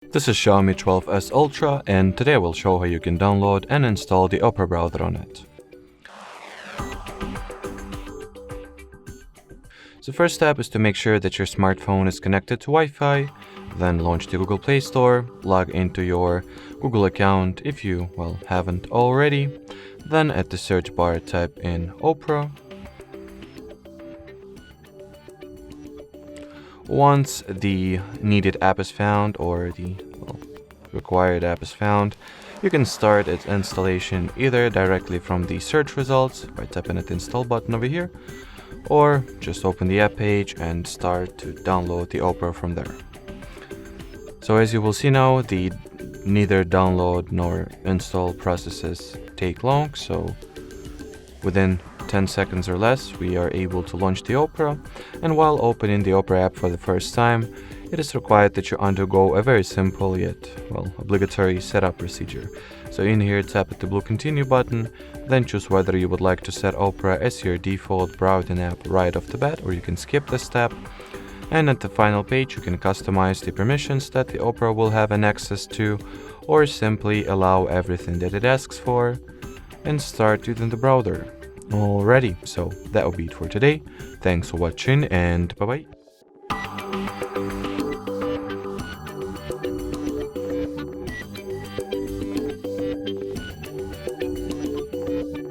This is Xiaomi 12S Ultra, and today I will show how you can download and install the Opera browser on it. So first step is to make sure that your smartphone is connected to Wi-Fi, then launch the Google Play Store, log into your Google account if you, haven't already, then at the search bar type in Opera. Once the needed app is found, or the required app is found, you can start its installation either directly from the search results by tapping at the install button over here, or just open the app page and start to download the Opera from there. So as you will see now, the neither download nor install processes take long, so within 10 seconds or less, we are able to launch the Opera, and while opening the Opera app for the first time, it is required that you undergo a very simple yet, obligatory setup procedure. So in here, tap at the blue continue button, then choose whether you would like to set Opera as your default browsing app right off the bat, or you can skip this step. And at the final page, you can customize the permissions that the Opera will have an access to, or simply allow everything that it asks for, and start using the browser. Alrighty, so that will be it for today. Thanks for watching, and bye bye.